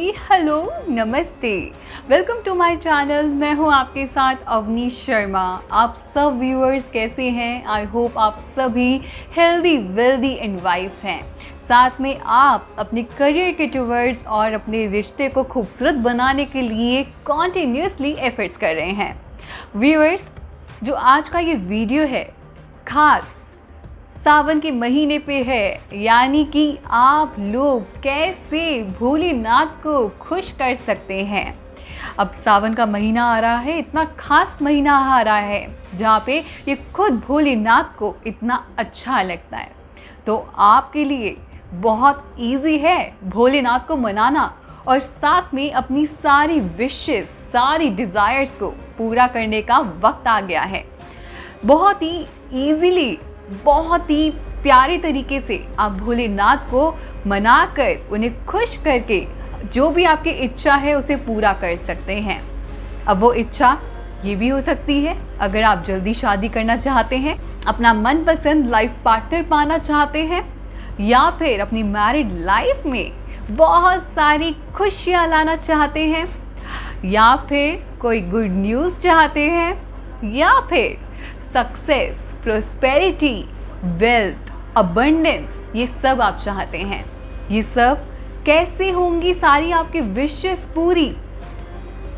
Hello, नमस्ते। Welcome to my channel. मैं हूं आपके साथ अवनीश शर्मा। आप सब व्यूअर्स कैसे हैं? आई होप आप सभी हेल्दी, वेल्दी एंड वाइज हैं। साथ में आप अपने करियर के टुवर्ड्स और अपने रिश्ते को खूबसूरत बनाने के लिए कॉन्टिन्यूसली एफर्ट्स कर रहे हैं। व्यूअर्स, जो आज का ये वीडियो है खास सावन के महीने पे है, यानी कि आप लोग कैसे भोलेनाथ को खुश कर सकते हैं। अब सावन का महीना आ रहा है, इतना खास महीना आ रहा है जहाँ पे ये खुद भोलेनाथ को इतना अच्छा लगता है। तो आपके लिए बहुत इजी है भोलेनाथ को मनाना और साथ में अपनी सारी विशेस, सारी डिज़ायर्स को पूरा करने का वक्त आ गया है। बहुत ही ईजीली, बहुत ही प्यारे तरीके से आप भोलेनाथ को मनाकर उन्हें खुश करके जो भी आपकी इच्छा है उसे पूरा कर सकते हैं। अब वो इच्छा ये भी हो सकती है, अगर आप जल्दी शादी करना चाहते हैं, अपना मनपसंद लाइफ पार्टनर पाना चाहते हैं, या फिर अपनी मैरिड लाइफ में बहुत सारी खुशियाँ लाना चाहते हैं, या फिर कोई गुड न्यूज़ चाहते हैं, या फिर सक्सेस, प्रोस्पेरिटी, वेल्थ, अबंडेंस, ये सब आप चाहते हैं। ये सब कैसे होंगी सारी आपकी विशेस पूरी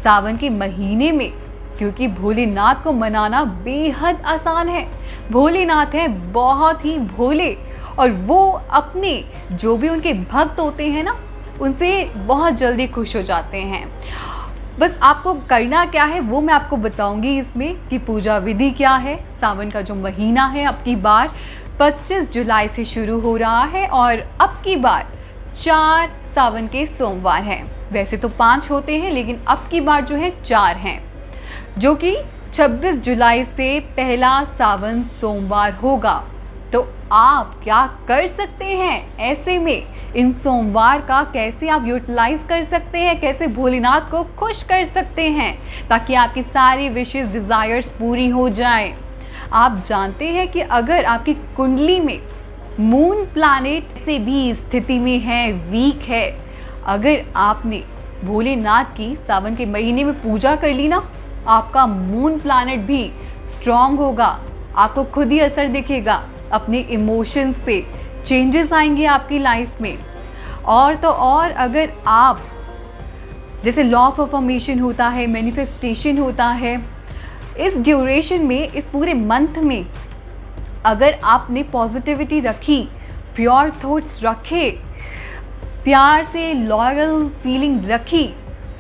सावन के महीने में? क्योंकि भोलेनाथ को मनाना बेहद आसान है। भोलेनाथ है बहुत ही भोले और वो अपने जो भी उनके भक्त होते हैं ना, उनसे बहुत जल्दी खुश हो जाते हैं। बस आपको करना क्या है वो मैं आपको बताऊंगी इसमें कि पूजा विधि क्या है। सावन का जो महीना है अब की बार 25 जुलाई से शुरू हो रहा है और अब की बार 4 सावन के सोमवार हैं। वैसे तो 5 होते हैं, लेकिन अब की बार जो है 4 हैं, जो कि 26 जुलाई से पहला सावन सोमवार होगा। तो आप क्या कर सकते हैं ऐसे में? इन सोमवार का कैसे आप यूटिलाइज कर सकते हैं, कैसे भोलेनाथ को खुश कर सकते हैं ताकि आपकी सारी विशेस, डिज़ायर्स पूरी हो जाएं। आप जानते हैं कि अगर आपकी कुंडली में मून प्लैनेट से भी स्थिति में है, वीक है, अगर आपने भोलेनाथ की सावन के महीने में पूजा कर ली ना, आपका मून प्लैनेट भी स्ट्रांग होगा। आपको खुद ही असर दिखेगा, अपने इमोशंस पे चेंजेस आएंगे आपकी लाइफ में। और तो और, अगर आप जैसे लॉ ऑफ अफर्मेशन होता है, मैनिफेस्टेशन होता है, इस ड्यूरेशन में, इस पूरे मंथ में अगर आपने पॉजिटिविटी रखी, प्योर थॉट्स रखे, प्यार से लॉयल फीलिंग रखी,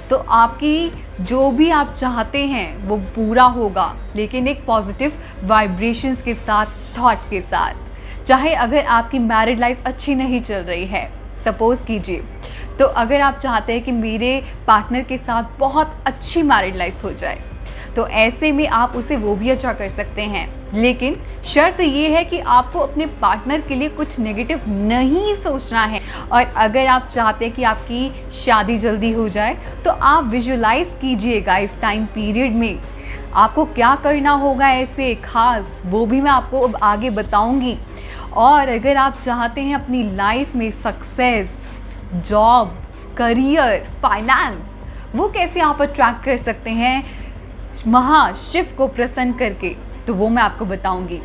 तो आपकी जो भी आप चाहते हैं वो पूरा होगा, लेकिन एक पॉजिटिव वाइब्रेशंस के साथ, थॉट के साथ। चाहे अगर आपकी मैरिड लाइफ अच्छी नहीं चल रही है, सपोज कीजिए, तो अगर आप चाहते हैं कि मेरे पार्टनर के साथ बहुत अच्छी मैरिड लाइफ हो जाए, तो ऐसे में आप उसे वो भी अच्छा कर सकते हैं, लेकिन शर्त ये है कि आपको अपने पार्टनर के लिए कुछ नेगेटिव नहीं सोचना है। और अगर आप चाहते हैं कि आपकी शादी जल्दी हो जाए, तो आप विजुलाइज कीजिएगा इस टाइम पीरियड में आपको क्या करना होगा ऐसे खास, वो भी मैं आपको अब आगे बताऊंगी। और अगर आप चाहते हैं अपनी लाइफ में सक्सेस, जॉब, करियर, फाइनेंस, वो कैसे आप अट्रैक्ट कर सकते हैं महाशिव को प्रसन्न करके, तो वो मैं आपको बताऊंगी।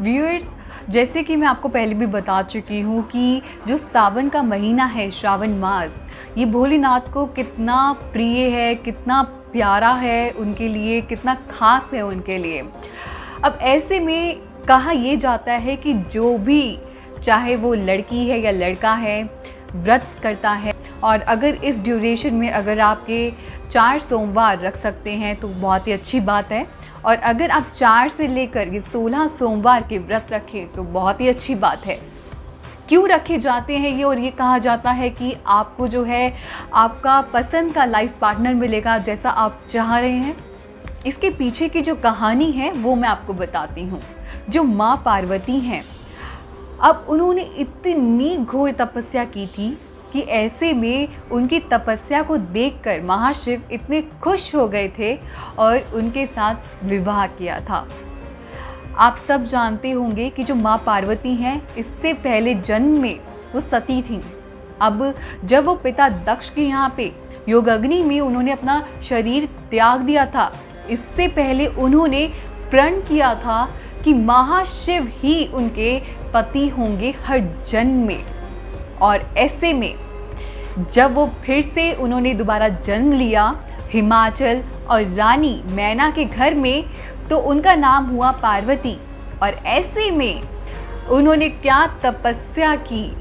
व्यूअर्स, जैसे कि मैं आपको पहले भी बता चुकी हूँ कि जो सावन का महीना है, श्रावण मास, ये भोलेनाथ को कितना प्रिय है, कितना प्यारा है उनके लिए, कितना खास है उनके लिए। अब ऐसे में कहा ये जाता है कि जो भी, चाहे वो लड़की है या लड़का है, व्रत करता है, और अगर इस ड्यूरेशन में अगर आपके 4 सोमवार रख सकते हैं तो बहुत ही अच्छी बात है। और अगर आप 4 से लेकर ये 16 सोमवार के व्रत रखें तो बहुत ही अच्छी बात है। क्यों रखे जाते हैं ये? और ये कहा जाता है कि आपको जो है आपका पसंद का लाइफ पार्टनर मिलेगा जैसा आप चाह रहे हैं। इसके पीछे की जो कहानी है वो मैं आपको बताती हूँ। जो माँ पार्वती हैं, अब उन्होंने इतनी घोर तपस्या की थी कि ऐसे में उनकी तपस्या को देखकर महाशिव इतने खुश हो गए थे और उनके साथ विवाह किया था। आप सब जानते होंगे कि जो माँ पार्वती हैं, इससे पहले जन्म में वो सती थीं। अब जब वो पिता दक्ष के यहाँ पे योग अग्नि में उन्होंने अपना शरीर त्याग दिया था, इससे पहले उन्होंने प्रण किया था कि महाशिव ही उनके पति होंगे हर जन्म में। और ऐसे में जब वो फिर से उन्होंने दोबारा जन्म लिया हिमाचल और रानी मैना के घर में, तो उनका नाम हुआ पार्वती। और ऐसे में उन्होंने क्या तपस्या की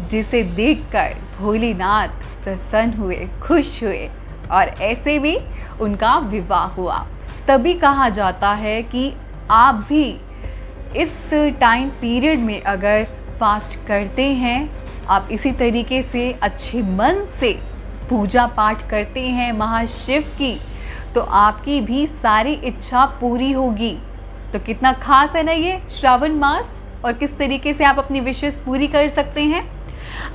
जिसे देखकर भोलेनाथ प्रसन्न हुए, खुश हुए, और ऐसे में उनका विवाह हुआ। तभी कहा जाता है कि आप भी इस टाइम पीरियड में अगर फास्ट करते हैं, आप इसी तरीके से अच्छे मन से पूजा पाठ करते हैं महाशिव की, तो आपकी भी सारी इच्छा पूरी होगी। तो कितना खास है ना ये श्रावण मास, और किस तरीके से आप अपनी विशेष पूरी कर सकते हैं।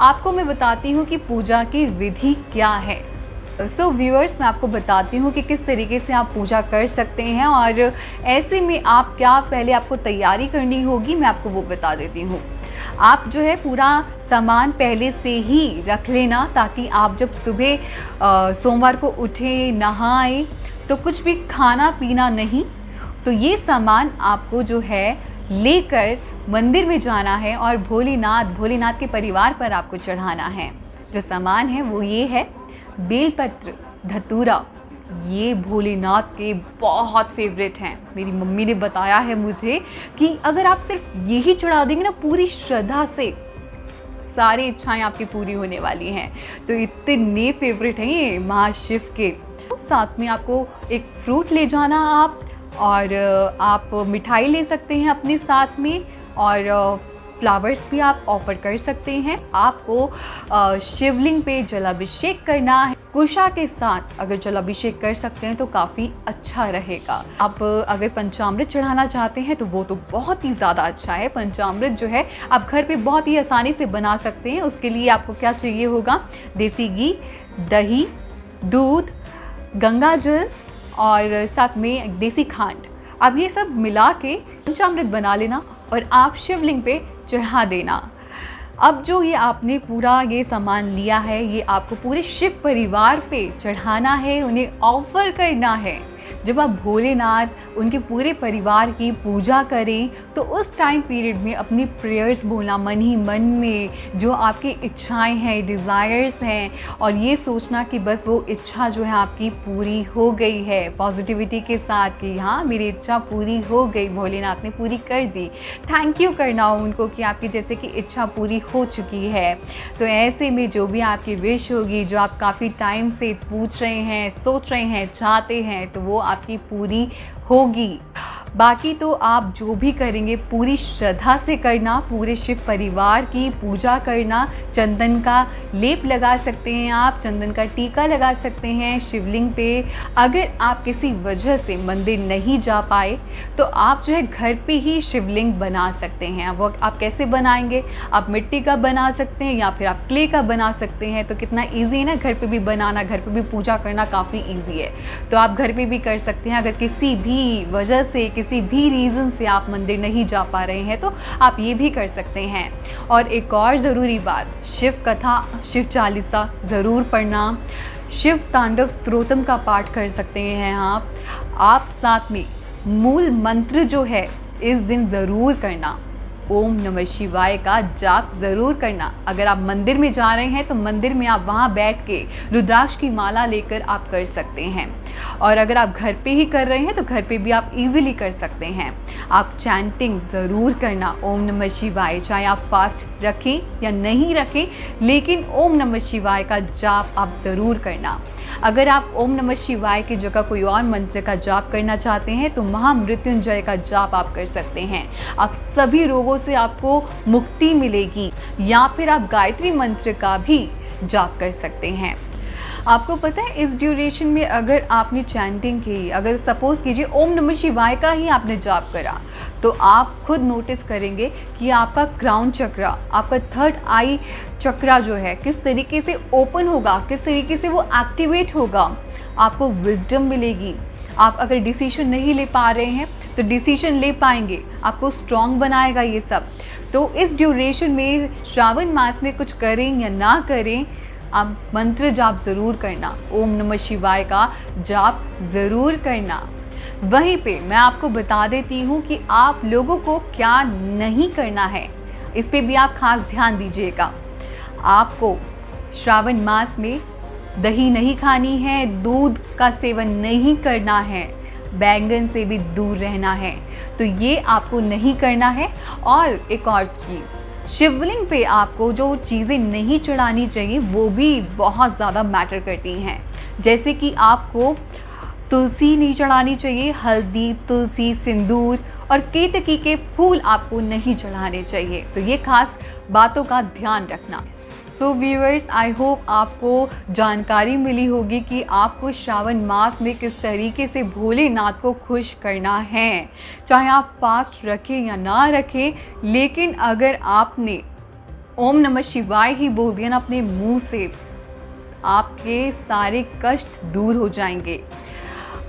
आपको मैं बताती हूँ कि पूजा की विधि क्या है। सो व्यूअर्स, मैं आपको बताती हूँ कि किस तरीके से आप पूजा कर सकते हैं, और ऐसे में आप क्या पहले आपको तैयारी करनी होगी, मैं आपको वो बता देती हूँ। आप जो है पूरा सामान पहले से ही रख लेना, ताकि आप जब सुबह सोमवार को उठें, नहाएं, तो कुछ भी खाना पीना नहीं। तो ये सामान आपको जो है लेकर मंदिर में जाना है और भोलेनाथ के परिवार पर आपको चढ़ाना है। जो सामान है वो ये है, बेलपत्र, धतूरा। ये भोलेनाथ के बहुत फेवरेट हैं। मेरी मम्मी ने बताया है मुझे कि अगर आप सिर्फ यही चढ़ा देंगे ना पूरी श्रद्धा से, सारी इच्छाएं आपकी पूरी होने वाली हैं। तो इतने फेवरेट हैं ये महाशिव के। साथ में आपको एक फ्रूट ले जाना आप, और आप मिठाई ले सकते हैं अपने साथ में, और फ्लावर्स भी आप ऑफर कर सकते हैं। आपको शिवलिंग पे जलाभिषेक करना है। कुशा के साथ अगर जलाभिषेक कर सकते हैं तो काफ़ी अच्छा रहेगा। आप अगर पंचामृत चढ़ाना चाहते हैं तो वो तो बहुत ही ज़्यादा अच्छा है। पंचामृत जो है आप घर पे बहुत ही आसानी से बना सकते हैं। उसके लिए आपको क्या चाहिए होगा, देसी घी, दही, दूध, गंगा जल और साथ में देसी खांड। अब ये सब मिला के पंचामृत बना लेना और आप शिवलिंग पे चढ़ा देना। अब जो ये आपने पूरा ये सामान लिया है, ये आपको पूरे शिव परिवार पे चढ़ाना है, उन्हें ऑफर करना है। जब आप भोलेनाथ उनके पूरे परिवार की पूजा करें तो उस टाइम पीरियड में अपनी प्रेयर्स बोलना मन ही मन में, जो आपकी इच्छाएं हैं, डिज़ायर्स हैं, और ये सोचना कि बस वो इच्छा जो है आपकी पूरी हो गई है, पॉजिटिविटी के साथ कि हाँ मेरी इच्छा पूरी हो गई, भोलेनाथ ने पूरी कर दी। थैंक यू करना हो उनको कि आपकी जैसे कि इच्छा पूरी हो चुकी है। तो ऐसे में जो भी आपकी विश होगी, जो आप काफ़ी टाइम से पूछ रहे हैं, सोच रहे हैं, चाहते हैं, तो वो आपकी पूरी होगी। बाकी तो आप जो भी करेंगे पूरी श्रद्धा से करना, पूरे शिव परिवार की पूजा करना। चंदन का लेप लगा सकते हैं आप, चंदन का टीका लगा सकते हैं शिवलिंग पे। अगर आप किसी वजह से मंदिर नहीं जा पाए तो आप जो है घर पे ही शिवलिंग बना सकते हैं। वो आप कैसे बनाएंगे, आप मिट्टी का बना सकते हैं या फिर आप क्ले का बना सकते हैं। तो कितना ईजी है ना, घर पे भी बनाना, घर पे भी पूजा करना काफ़ी ईजी है। तो आप घर पे भी कर सकते हैं। अगर किसी भी वजह से, किसी भी रीज़न से आप मंदिर नहीं जा पा रहे हैं तो आप ये भी कर सकते हैं। और एक और ज़रूरी बात, शिव कथा, शिव चालीसा ज़रूर पढ़ना, शिव तांडव स्तोत्रम का पाठ कर सकते हैं आप साथ में मूल मंत्र जो है इस दिन ज़रूर करना, ओम नमः शिवाय का जाप ज़रूर करना। अगर आप मंदिर में जा रहे हैं तो मंदिर में आप वहाँ बैठ के रुद्राक्ष की माला लेकर आप कर सकते हैं। और अगर आप घर पे ही कर रहे हैं तो घर पे भी आप इजीली कर सकते हैं। आप चैंटिंग ज़रूर करना ओम नमः शिवाय, चाहे आप फास्ट रखें या नहीं रखें, लेकिन ओम नमः शिवाय का जाप आप ज़रूर करना। अगर आप ओम नमः शिवाय की जगह कोई और मंत्र का जाप करना चाहते हैं तो महामृत्युंजय का जाप आप कर सकते हैं। आप सभी रोगों से आपको मुक्ति मिलेगी। या फिर आप गायत्री मंत्र का भी जाप कर सकते हैं। आपको पता है इस ड्यूरेशन में अगर आपने चैंटिंग की, अगर सपोज़ कीजिए ओम नमः शिवाय का ही आपने जाप करा, तो आप खुद नोटिस करेंगे कि आपका क्राउन चक्रा, आपका थर्ड आई चक्रा जो है किस तरीके से ओपन होगा, किस तरीके से वो एक्टिवेट होगा। आपको विजडम मिलेगी। आप अगर डिसीजन नहीं ले पा रहे हैं तो डिसीजन ले पाएंगे, आपको स्ट्रॉन्ग बनाएगा ये सब। तो इस ड्यूरेशन में श्रावण मास में कुछ करें या ना करें, आप मंत्र जाप ज़रूर करना, ओम नमः शिवाय का जाप ज़रूर करना। वहीं पे मैं आपको बता देती हूँ कि आप लोगों को क्या नहीं करना है, इस पे भी आप खास ध्यान दीजिएगा। आपको श्रावण मास में दही नहीं खानी है, दूध का सेवन नहीं करना है, बैंगन से भी दूर रहना है, तो ये आपको नहीं करना है। और एक और चीज़, शिवलिंग पे आपको जो चीज़ें नहीं चढ़ानी चाहिए वो भी बहुत ज़्यादा मैटर करती हैं। जैसे कि आपको तुलसी नहीं चढ़ानी चाहिए, हल्दी, तुलसी, सिंदूर और केतकी के फूल आपको नहीं चढ़ाने चाहिए। तो ये खास बातों का ध्यान रखना। सो व्यूअर्स, आई होप आपको जानकारी मिली होगी कि आपको श्रावण मास में किस तरीके से भोलेनाथ को खुश करना है। चाहे आप फास्ट रखें या ना रखें, लेकिन अगर आपने ओम नमः शिवाय ही बोल दिया ना अपने मुंह से, आपके सारे कष्ट दूर हो जाएंगे।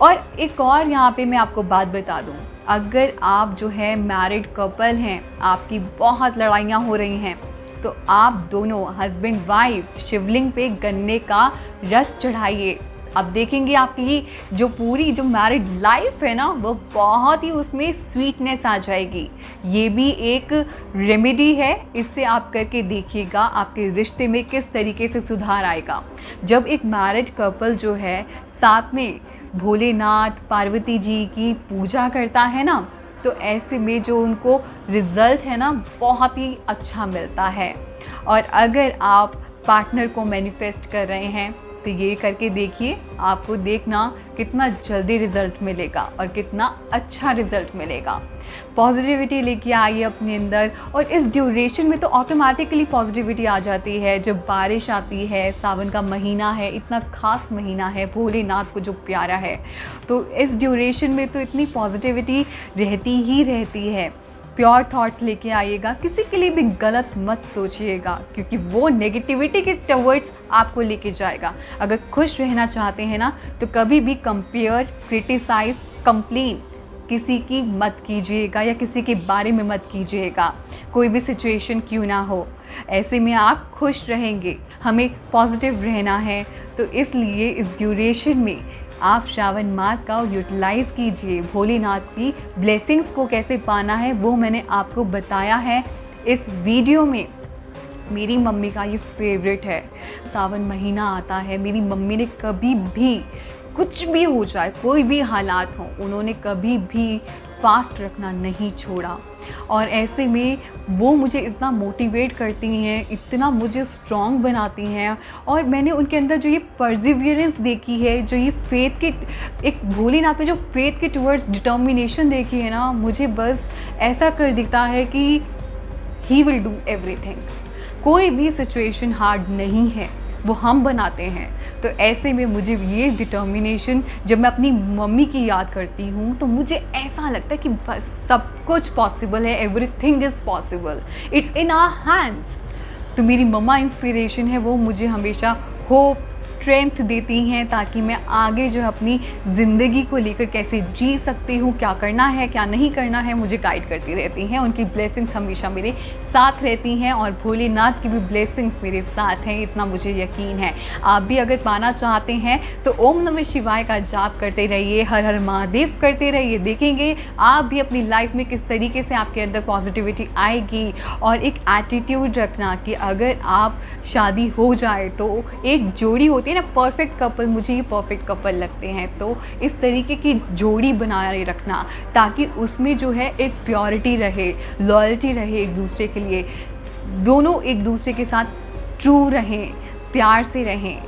और एक और यहाँ पे मैं आपको बात बता दूँ, अगर आप जो है मैरिड कपल हैं, आपकी बहुत लड़ाइयाँ हो रही हैं, तो आप दोनों हस्बैंड वाइफ शिवलिंग पे गन्ने का रस चढ़ाइए। अब देखेंगे आपकी जो पूरी जो मैरिड लाइफ है ना, वो बहुत ही उसमें स्वीटनेस आ जाएगी। ये भी एक रेमेडी है, इससे आप करके देखिएगा आपके रिश्ते में किस तरीके से सुधार आएगा। जब एक मैरिड कपल जो है साथ में भोलेनाथ पार्वती जी की पूजा करता है ना, तो ऐसे में जो उनको रिज़ल्ट है ना बहुत ही अच्छा मिलता है। और अगर आप पार्टनर को मैनिफेस्ट कर रहे हैं तो ये करके देखिए, आपको देखना कितना जल्दी रिज़ल्ट मिलेगा और कितना अच्छा रिज़ल्ट मिलेगा। पॉजिटिविटी लेके आइए अपने अंदर, और इस ड्यूरेशन में तो ऑटोमेटिकली पॉजिटिविटी आ जाती है। जब बारिश आती है, सावन का महीना है, इतना खास महीना है, भोलेनाथ को जो प्यारा है, तो इस ड्यूरेशन में तो इतनी पॉजिटिविटी रहती ही रहती है। प्योर थॉट्स लेके आइएगा, किसी के लिए भी गलत मत सोचिएगा, क्योंकि वो नेगेटिविटी के टवर्ड्स आपको लेके जाएगा। अगर खुश रहना चाहते हैं ना, तो कभी भी कंपेयर, क्रिटिसाइज, कंप्लेन किसी की मत कीजिएगा या किसी के बारे में मत कीजिएगा, कोई भी सिचुएशन क्यों ना हो। ऐसे में आप खुश रहेंगे। हमें पॉजिटिव रहना है, तो इसलिए इस ड्यूरेशन में आप श्रावण मास का यूटिलाइज़ कीजिए। भोलेनाथ की ब्लेसिंग्स को कैसे पाना है वो मैंने आपको बताया है इस वीडियो में। मेरी मम्मी का ये फेवरेट है। सावन महीना आता है, मेरी मम्मी ने कभी भी कुछ भी हो जाए, कोई भी हालात हो, उन्होंने कभी भी फास्ट रखना नहीं छोड़ा। और ऐसे में वो मुझे इतना मोटिवेट करती हैं, इतना मुझे स्ट्रॉन्ग बनाती हैं। और मैंने उनके अंदर जो ये परसिवियरेंस देखी है, जो ये फेथ के एक भोलेनाथ में जो फेथ के टुवर्ड्स डिटर्मिनेशन देखी है ना, मुझे बस ऐसा कर दिखता है कि ही विल डू एवरीथिंग। कोई भी सिचुएशन हार्ड नहीं है, वो हम बनाते हैं। तो ऐसे में मुझे ये डिटर्मिनेशन, जब मैं अपनी मम्मी की याद करती हूँ तो मुझे ऐसा लगता है कि बस सब कुछ पॉसिबल है, everything is possible, it's in our hands. तो मेरी मम्मा इंस्पिरेशन है, वो मुझे हमेशा होप, स्ट्रेंथ देती हैं, ताकि मैं आगे जो है अपनी ज़िंदगी को लेकर कैसे जी सकती हूँ, क्या करना है क्या नहीं करना है, मुझे गाइड करती रहती हैं। उनकी ब्लेसिंग्स हमेशा मेरे साथ रहती हैं और भोलेनाथ की भी ब्लेसिंग्स मेरे साथ हैं, इतना मुझे यकीन है। आप भी अगर पाना चाहते हैं तो ओम नमः शिवाय का जाप करते रहिए, हर हर महादेव करते रहिए। देखेंगे आप भी अपनी लाइफ में किस तरीके से आपके अंदर पॉजिटिविटी आएगी। और एक एटीट्यूड रखना कि अगर आप शादी हो जाए तो एक जोड़ी होती है ना, परफेक्ट कपल, मुझे ये परफेक्ट कपल लगते हैं। तो इस तरीके की जोड़ी बनाए रखना, ताकि उसमें जो है एक प्योरिटी रहे, लॉयल्टी रहे एक दूसरे के लिए, दोनों एक दूसरे के साथ ट्रू रहें, प्यार से रहें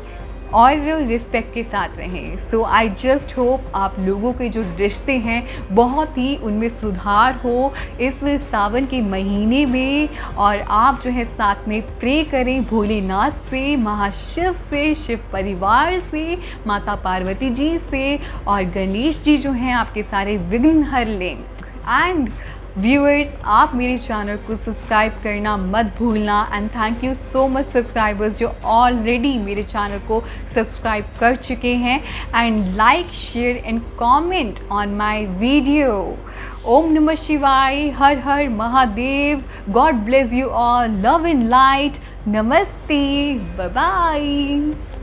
और रिस्पेक्ट के साथ रहें। सो आई जस्ट होप आप लोगों के जो रिश्ते हैं बहुत ही उनमें सुधार हो इस सावन के महीने में। और आप जो है साथ में प्रे करें भोलेनाथ से, महाशिव से, शिव परिवार से, माता पार्वती जी से, और गणेश जी जो हैं आपके सारे विघ्न हर लें। एंड व्यूअर्स, आप मेरे चैनल को सब्सक्राइब करना मत भूलना and thank you so much subscribers जो ऑलरेडी मेरे चैनल को सब्सक्राइब कर चुके हैं and like share and comment on my video. ओम नमः शिवाय, हर हर Mahadev, God bless you all, love and light, नमस्ते, बाय बाय।